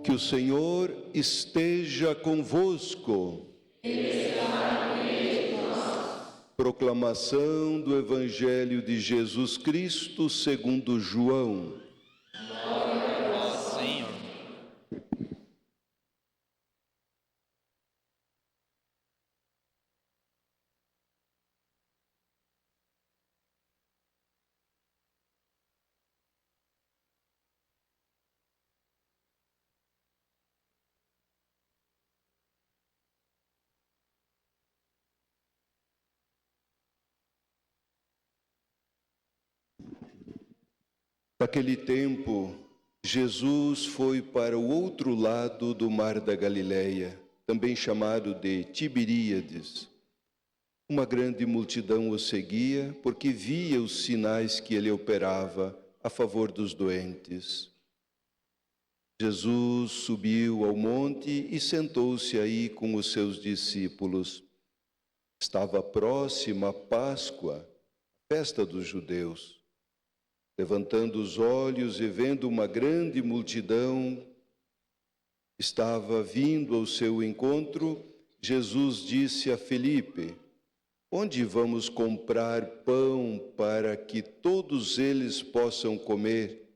Que o Senhor esteja convosco. Proclamação do Evangelho de Jesus Cristo segundo João. Glória a vós, Senhor. Naquele tempo, Jesus foi para o outro lado do mar da Galileia, também chamado de Tiberíades. Uma grande multidão o seguia, porque via os sinais que ele operava a favor dos doentes. Jesus subiu ao monte e sentou-se aí com os seus discípulos. Estava próxima a Páscoa, a festa dos judeus. Levantando os olhos e vendo uma grande multidão, estava vindo ao seu encontro, Jesus disse a Filipe: onde vamos comprar pão para que todos eles possam comer?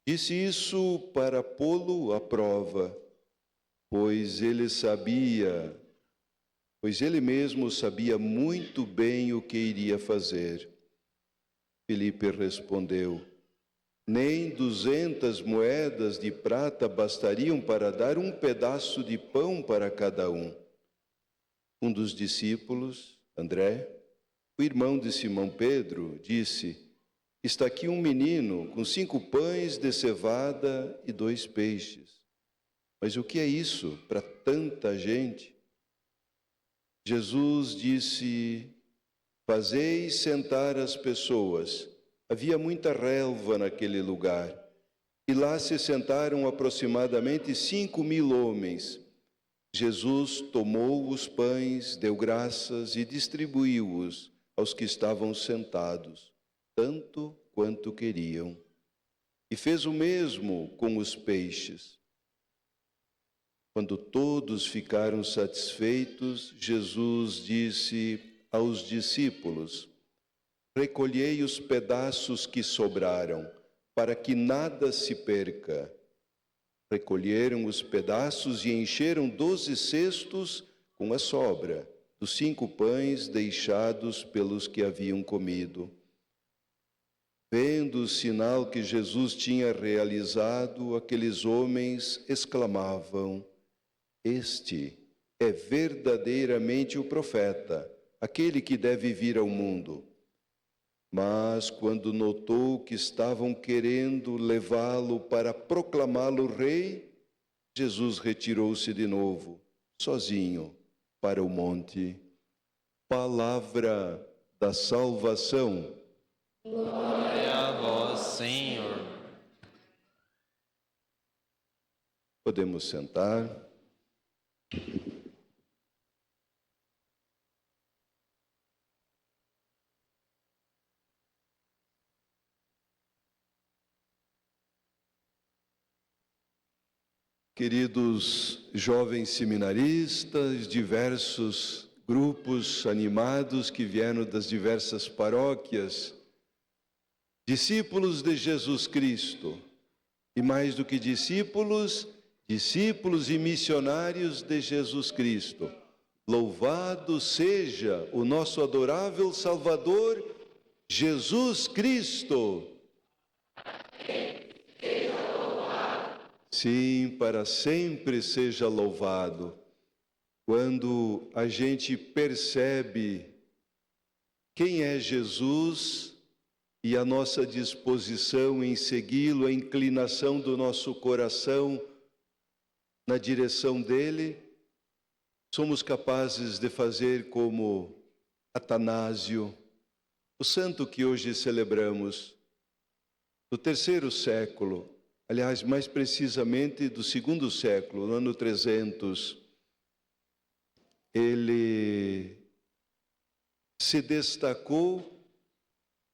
Disse isso para pô-lo à prova, pois ele mesmo sabia muito bem o que iria fazer. Filipe respondeu: nem 200 moedas de prata bastariam para dar um pedaço de pão para cada um. Um dos discípulos, André, o irmão de Simão Pedro, disse: está aqui um menino com 5 pães de cevada e 2 peixes. Mas o que é isso para tanta gente? Jesus disse: fazei sentar as pessoas. Havia muita relva naquele lugar, e lá se sentaram aproximadamente 5.000 homens. Jesus tomou os pães, deu graças e distribuiu-os aos que estavam sentados, tanto quanto queriam. E fez o mesmo com os peixes. Quando todos ficaram satisfeitos, Jesus disse aos discípulos: recolhei os pedaços que sobraram, para que nada se perca. Recolheram os pedaços e encheram 12 cestos com a sobra dos 5 pães deixados pelos que haviam comido. Vendo o sinal que Jesus tinha realizado, aqueles homens exclamavam: este é verdadeiramente o profeta, aquele que deve vir ao mundo. Mas quando notou que estavam querendo levá-lo para proclamá-lo rei, Jesus retirou-se de novo, sozinho, para o monte. Palavra da salvação. Glória a vós, Senhor. Podemos sentar. Queridos jovens seminaristas, diversos grupos animados que vieram das diversas paróquias, discípulos de Jesus Cristo, e mais do que discípulos, discípulos e missionários de Jesus Cristo. Louvado seja o nosso adorável Salvador, Jesus Cristo. Sim, para sempre seja louvado. Quando a gente percebe quem é Jesus e a nossa disposição em segui-lo, a inclinação do nosso coração na direção dele, somos capazes de fazer como Atanásio, o santo que hoje celebramos, do 3º século, aliás, mais precisamente do 2º século, no ano 300, ele se destacou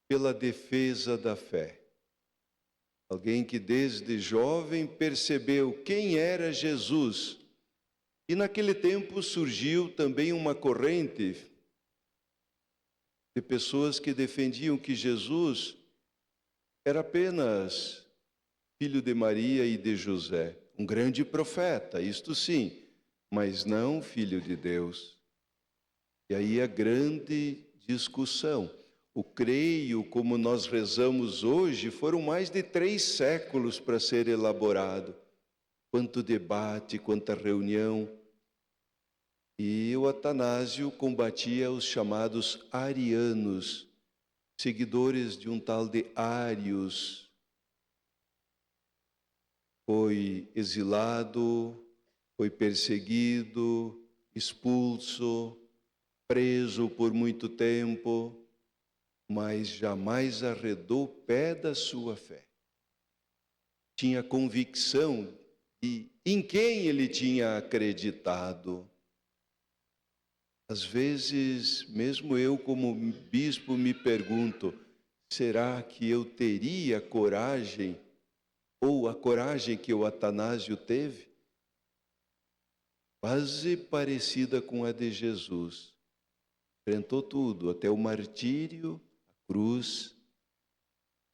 pela defesa da fé. Alguém que desde jovem percebeu quem era Jesus. E naquele tempo surgiu também uma corrente de pessoas que defendiam que Jesus era apenas filho de Maria e de José, um grande profeta, isto sim, mas não filho de Deus. E aí a grande discussão. O creio, como nós rezamos hoje, foram mais de 3 séculos para ser elaborado. Quanto debate, quanta reunião. E o Atanásio combatia os chamados arianos, seguidores de um tal de Ários. Foi exilado, foi perseguido, expulso, preso por muito tempo, mas jamais arredou pé da sua fé. Tinha convicção de em quem ele tinha acreditado. Às vezes, mesmo eu como bispo me pergunto, será que eu teria coragem, ou a coragem que o Atanásio teve? Quase parecida com a de Jesus. Enfrentou tudo, até o martírio, a cruz,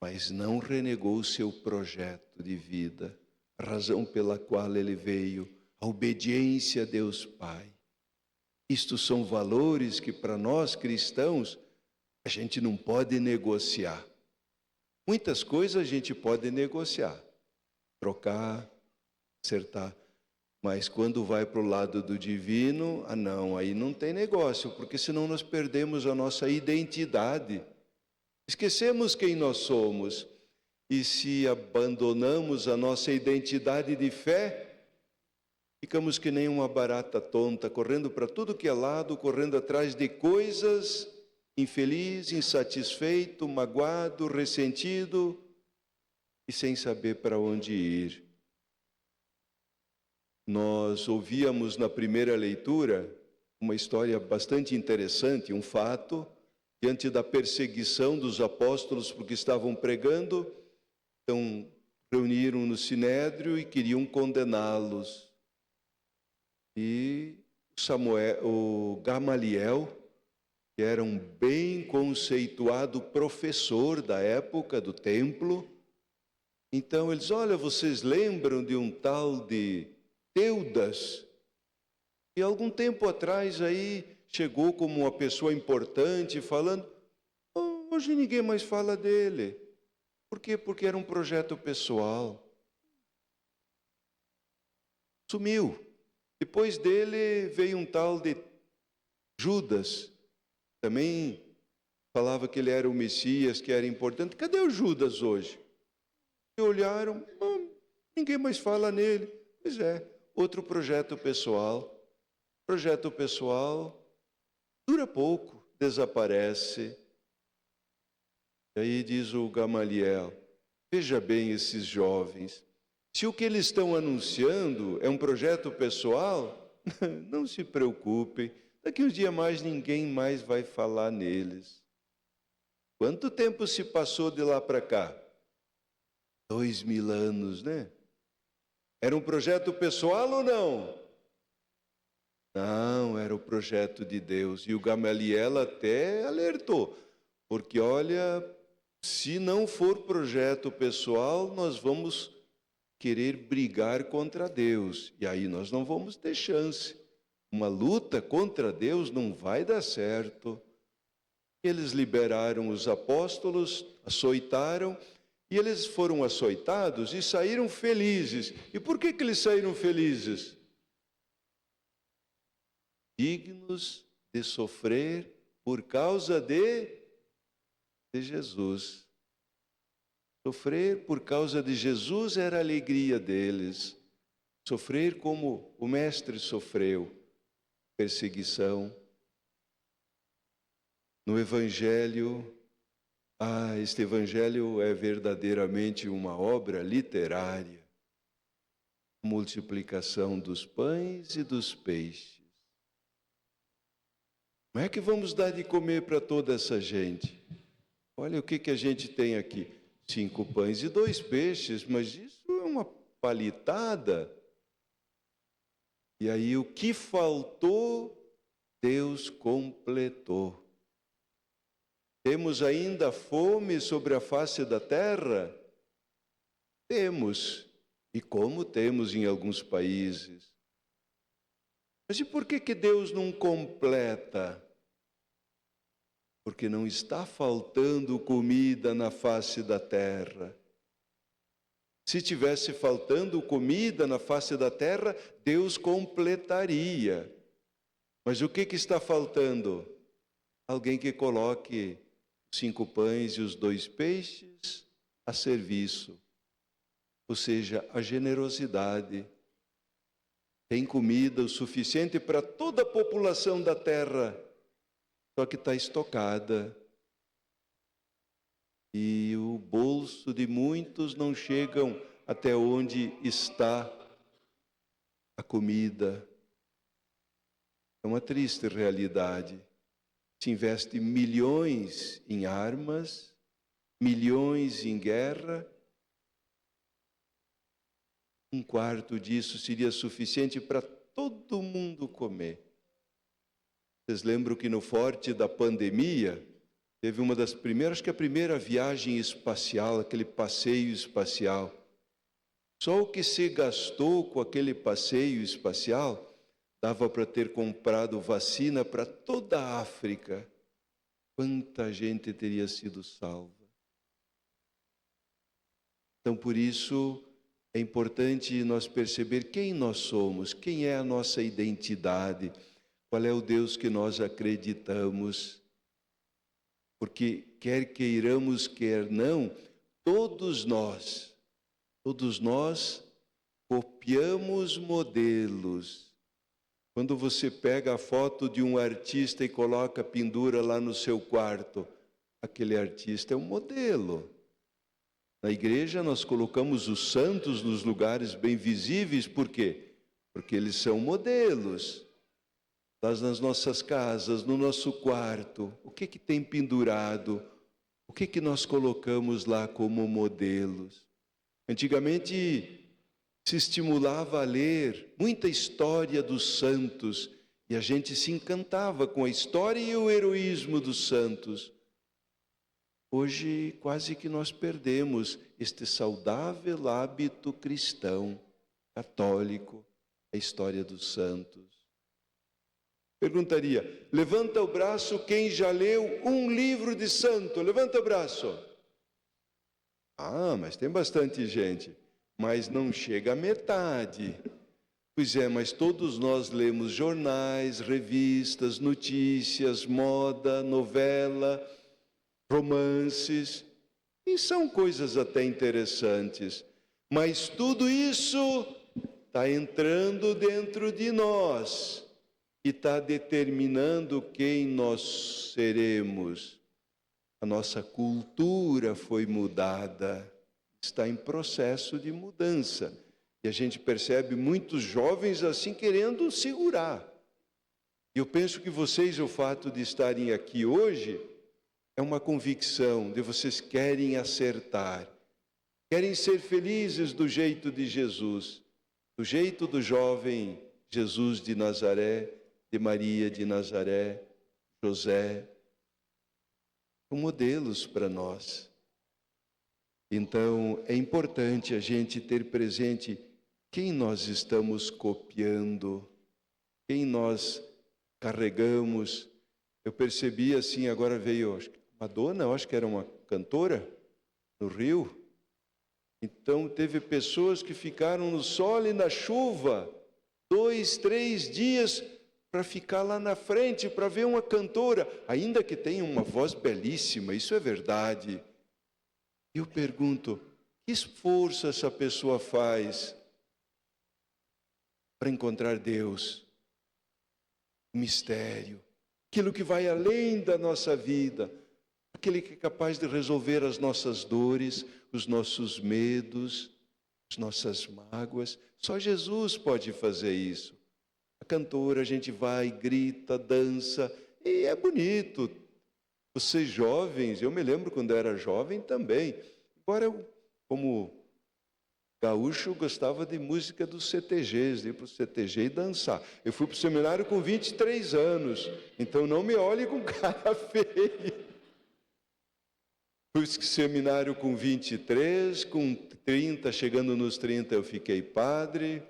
mas não renegou o seu projeto de vida, a razão pela qual ele veio, a obediência a Deus Pai. Isto são valores que para nós cristãos a gente não pode negociar. Muitas coisas a gente pode negociar, trocar, acertar. Mas quando vai para o lado do divino, não, aí não tem negócio, porque senão nós perdemos a nossa identidade. Esquecemos quem nós somos. E se abandonamos a nossa identidade de fé, ficamos que nem uma barata tonta, correndo para tudo que é lado, correndo atrás de coisas, infeliz, insatisfeito, magoado, ressentido e sem saber para onde ir. Nós ouvíamos na primeira leitura uma história bastante interessante, um fato, diante da perseguição dos apóstolos porque estavam pregando, então reuniram no Sinédrio e queriam condená-los. E o Gamaliel, que era um bem conceituado professor da época do templo, então eles, olha, vocês lembram de um tal de Teudas? E algum tempo atrás aí chegou como uma pessoa importante falando, hoje ninguém mais fala dele. Por quê? Porque era um projeto pessoal. Sumiu. Depois dele veio um tal de Judas, também falava que ele era o Messias, que era importante. Cadê o Judas hoje? E olharam, ninguém mais fala nele. Pois é, outro projeto pessoal. Projeto pessoal dura pouco, desaparece. E aí diz o Gamaliel, veja bem esses jovens, se o que eles estão anunciando é um projeto pessoal, não se preocupem, daqui uns dias mais ninguém mais vai falar neles. Quanto tempo se passou de lá para cá? 2000 anos, né? Era um projeto pessoal ou não? Não, era o projeto de Deus. E o Gamaliel até alertou, porque olha, se não for projeto pessoal, nós vamos querer brigar contra Deus. E aí nós não vamos ter chance. Uma luta contra Deus não vai dar certo. Eles liberaram os apóstolos, açoitaram, e eles foram açoitados e saíram felizes. E por que eles saíram felizes? Dignos de sofrer por causa de Jesus. Sofrer por causa de Jesus era a alegria deles. Sofrer como o Mestre sofreu, perseguição. No Evangelho, este Evangelho é verdadeiramente uma obra literária. Multiplicação dos pães e dos peixes. Como é que vamos dar de comer para toda essa gente? Olha o que a gente tem aqui. 5 pães e 2 peixes, mas isso é uma palitada. E aí o que faltou, Deus completou. Temos ainda fome sobre a face da terra? Temos, e como temos em alguns países. Mas e por que Deus não completa? Porque não está faltando comida na face da terra. Se tivesse faltando comida na face da terra, Deus completaria. Mas o que está faltando? Alguém que coloque 5 pães e os 2 peixes a serviço. Ou seja, a generosidade. Tem comida o suficiente para toda a população da terra, só que está estocada. E o bolso de muitos não chegam até onde está a comida. É uma triste realidade. Se investe milhões em armas, milhões em guerra. 1/4 disso seria suficiente para todo mundo comer. Vocês lembram que no forte da pandemia, teve uma das primeiras, acho que a primeira viagem espacial, aquele passeio espacial. Só o que se gastou com aquele passeio espacial, dava para ter comprado vacina para toda a África. Quanta gente teria sido salva. Então, por isso, é importante nós perceber quem nós somos, quem é a nossa identidade, qual é o Deus que nós acreditamos. Porque quer queiramos, quer não, todos nós copiamos modelos. Quando você pega a foto de um artista e coloca, pendura lá no seu quarto, aquele artista é um modelo. Na igreja nós colocamos os santos nos lugares bem visíveis, por quê? Porque eles são modelos. Nas nossas casas, no nosso quarto, o que tem pendurado? O que nós colocamos lá como modelos? Antigamente se estimulava a ler muita história dos santos e a gente se encantava com a história e o heroísmo dos santos. Hoje quase que nós perdemos este saudável hábito cristão, católico, a história dos santos. Perguntaria, levanta o braço quem já leu um livro de santo, levanta o braço. Ah, mas tem bastante gente, mas não chega à metade. Pois é, mas todos nós lemos jornais, revistas, notícias, moda, novela, romances, e são coisas até interessantes, mas tudo isso está entrando dentro de nós e está determinando quem nós seremos. A nossa cultura foi mudada, está em processo de mudança. E a gente percebe muitos jovens assim querendo segurar. E eu penso que vocês, o fato de estarem aqui hoje, é uma convicção de vocês querem acertar, querem ser felizes do jeito de Jesus, do jeito do jovem Jesus de Nazaré, de Maria de Nazaré, José. São modelos para nós. Então, é importante a gente ter presente quem nós estamos copiando, quem nós carregamos. Eu percebi assim, agora veio Madonna, eu acho que era uma cantora no Rio. Então, teve pessoas que ficaram no sol e na chuva, 2, 3 dias, para ficar lá na frente, para ver uma cantora, ainda que tenha uma voz belíssima, isso é verdade. Eu pergunto, que esforço essa pessoa faz para encontrar Deus? O mistério, aquilo que vai além da nossa vida, aquele que é capaz de resolver as nossas dores, os nossos medos, as nossas mágoas. Só Jesus pode fazer isso. A cantora, a gente vai, grita, dança, e é bonito. Vocês jovens, eu me lembro quando eu era jovem também, Agora, eu, como gaúcho, gostava de música dos CTGs, de ir para o CTG e dançar. Eu fui para o seminário com 23 anos, então não me olhe com cara feia. Fui para o seminário com 23, com 30, chegando nos 30 eu fiquei padre,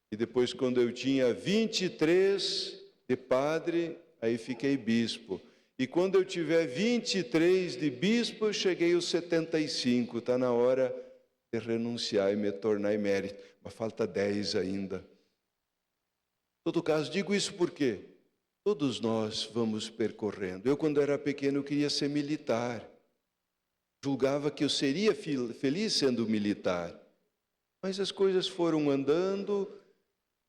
e depois quando eu tinha 23 de padre, aí fiquei bispo. E quando eu tiver 23 de bispo, eu cheguei aos 75, está na hora de renunciar e me tornar emérito, mas falta 10 ainda. Em todo caso, digo isso porque todos nós vamos percorrendo. Eu, quando era pequeno, eu queria ser militar. Julgava que eu seria feliz sendo militar. Mas as coisas foram andando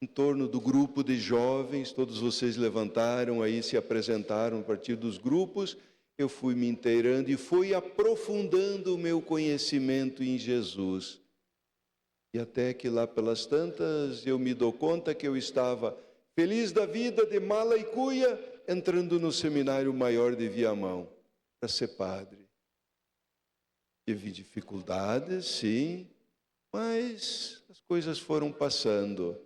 em torno do grupo de jovens, todos vocês levantaram aí, se apresentaram a partir dos grupos. Eu fui me inteirando e fui aprofundando o meu conhecimento em Jesus. E até que lá pelas tantas eu me dou conta que eu estava feliz da vida de mala e cuia, entrando no seminário maior de Viamão, para ser padre. Tive dificuldades, sim, mas as coisas foram passando.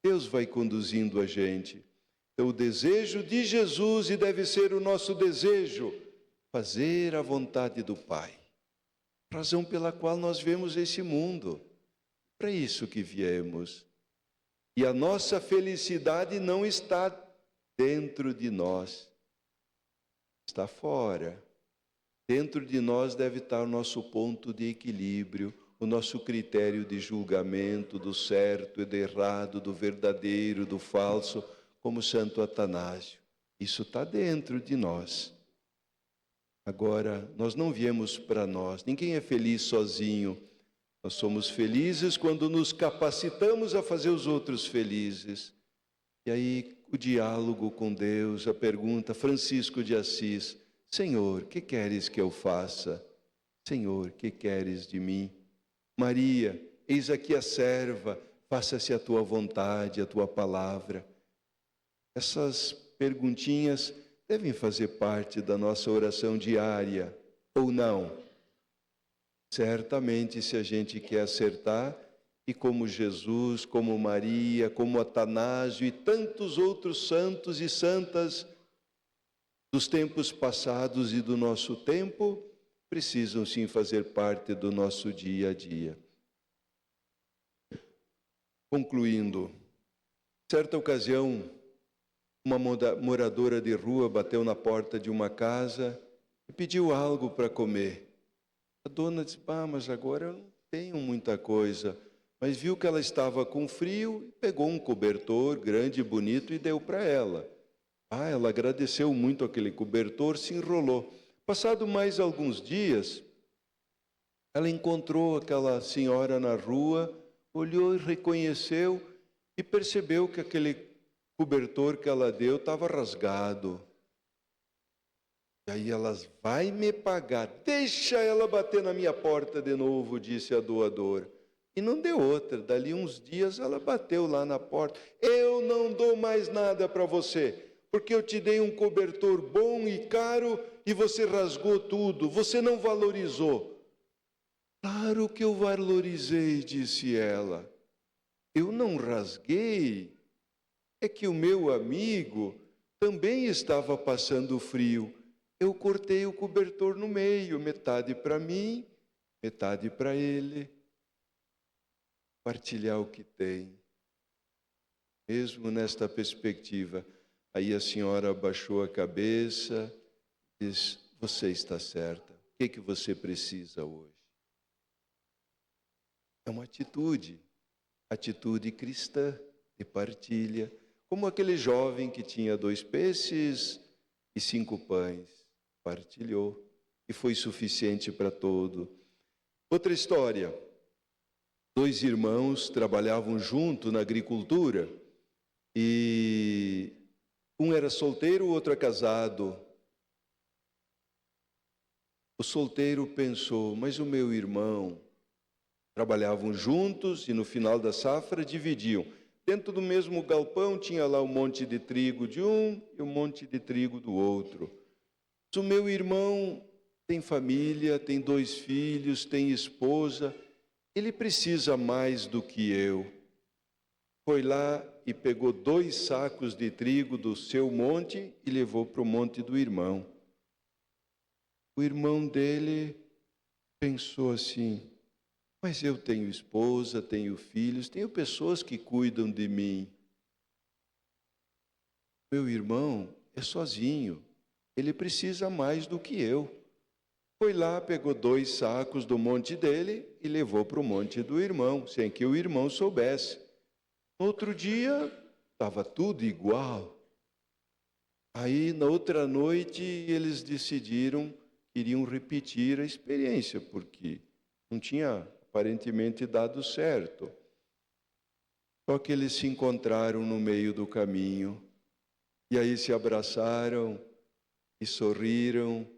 Deus vai conduzindo a gente. Então, o desejo de Jesus, e deve ser o nosso desejo, fazer a vontade do Pai. Razão pela qual nós vemos esse mundo. Para isso que viemos. E a nossa felicidade não está dentro de nós. Está fora. Dentro de nós deve estar o nosso ponto de equilíbrio, o nosso critério de julgamento do certo e do errado, do verdadeiro, do falso, como Santo Atanásio. Isso está dentro de nós. Agora, nós não viemos para nós. Ninguém é feliz sozinho. Nós somos felizes quando nos capacitamos a fazer os outros felizes. E aí, o diálogo com Deus, a pergunta, Francisco de Assis, Senhor, que queres que eu faça? Senhor, que queres de mim? Maria, eis aqui a serva, faça-se a tua vontade, a tua palavra. Essas perguntinhas devem fazer parte da nossa oração diária, ou não? Certamente, se a gente quer acertar, e como Jesus, como Maria, como Atanásio e tantos outros santos e santas dos tempos passados e do nosso tempo, precisam sim fazer parte do nosso dia a dia. Concluindo, certa ocasião, uma moradora de rua bateu na porta de uma casa e pediu algo para comer. A dona disse, mas agora eu não tenho muita coisa. Mas viu que ela estava com frio e pegou um cobertor grande e bonito e deu para ela. Ela agradeceu muito aquele cobertor, se enrolou. Passado mais alguns dias, ela encontrou aquela senhora na rua, olhou e reconheceu e percebeu que aquele cobertor que ela deu estava rasgado. E aí ela vai me pagar, deixa ela bater na minha porta de novo, disse a doadora. E não deu outra, dali uns dias ela bateu lá na porta. Eu não dou mais nada para você, porque eu te dei um cobertor bom e caro e você rasgou tudo, você não valorizou. Claro que eu valorizei, disse ela. Eu não rasguei, é que o meu amigo também estava passando frio. Eu cortei o cobertor no meio, metade para mim, metade para ele. Partilhar o que tem. Mesmo nesta perspectiva, aí a senhora abaixou a cabeça, diz, você está certa, o que você precisa hoje? É uma atitude cristã de partilha, como aquele jovem que tinha 2 peixes e 5 pães, partilhou e foi suficiente para todo. Outra história, 2 irmãos trabalhavam junto na agricultura e um era solteiro, o outro é casado. O solteiro pensou, mas o meu irmão, trabalhavam juntos e no final da safra dividiam. Dentro do mesmo galpão tinha lá um monte de trigo de um e um monte de trigo do outro. O meu irmão tem família, tem 2 filhos, tem esposa. Ele precisa mais do que eu. Foi lá e pegou 2 sacos de trigo do seu monte e levou para o monte do irmão. O irmão dele pensou assim: mas eu tenho esposa, tenho filhos, tenho pessoas que cuidam de mim. Meu irmão é sozinho, ele precisa mais do que eu. Foi lá, pegou 2 sacos do monte dele e levou para o monte do irmão, sem que o irmão soubesse. No outro dia, estava tudo igual. Aí, na outra noite, eles decidiram que iriam repetir a experiência, porque não tinha aparentemente dado certo. Só que eles se encontraram no meio do caminho, e aí se abraçaram e sorriram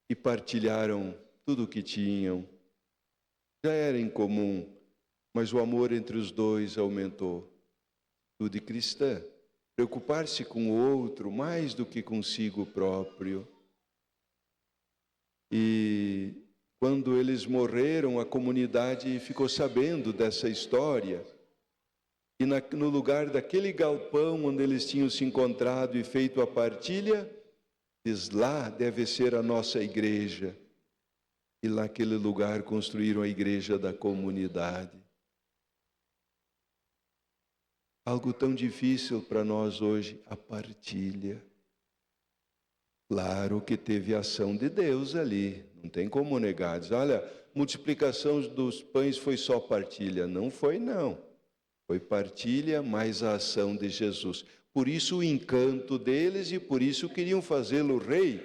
e partilharam tudo o que tinham. Já era incomum, mas o amor entre os dois aumentou. Atitude cristã, preocupar-se com o outro mais do que consigo próprio. E quando eles morreram, a comunidade ficou sabendo dessa história. E no lugar daquele galpão onde eles tinham se encontrado e feito a partilha, diz: lá deve ser a nossa igreja. E lá naquele lugar construíram a igreja da comunidade. Algo tão difícil para nós hoje, a partilha. Claro que teve ação de Deus ali, não tem como negar. Diz: olha, multiplicação dos pães foi só partilha. Não foi, não. Foi partilha mais a ação de Jesus. Por isso o encanto deles e por isso queriam fazê-lo rei.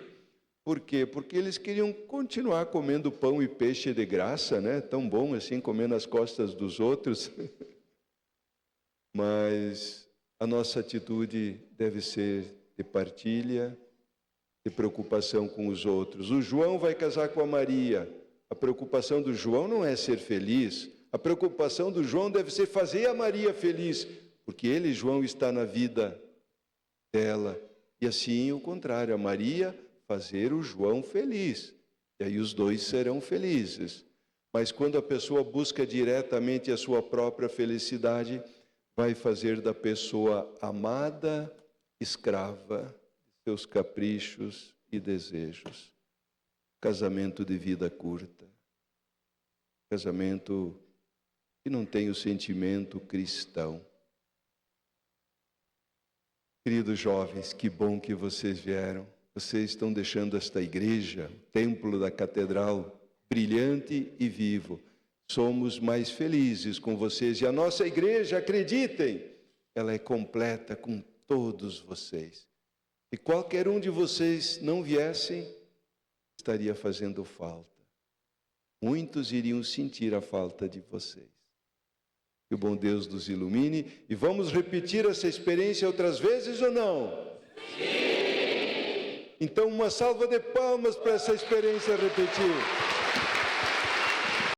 Por quê? Porque eles queriam continuar comendo pão e peixe de graça, né? Tão bom assim, comer nas costas dos outros. Mas a nossa atitude deve ser de partilha, de preocupação com os outros. O João vai casar com a Maria. A preocupação do João não é ser feliz. A preocupação do João deve ser fazer a Maria feliz, porque ele, João, está na vida dela. E assim o contrário, a Maria fazer o João feliz. E aí os dois serão felizes. Mas quando a pessoa busca diretamente a sua própria felicidade, vai fazer da pessoa amada escrava de seus caprichos e desejos. Casamento de vida curta. Casamento que não tem o sentimento cristão. Queridos jovens, que bom que vocês vieram. Vocês estão deixando esta igreja, templo da catedral, brilhante e vivo. Somos mais felizes com vocês. E a nossa igreja, acreditem, ela é completa com todos vocês. Se qualquer um de vocês não viessem, estaria fazendo falta. Muitos iriam sentir a falta de vocês. Que o bom Deus nos ilumine. E vamos repetir essa experiência outras vezes ou não? Sim! Então, uma salva de palmas para essa experiência repetir.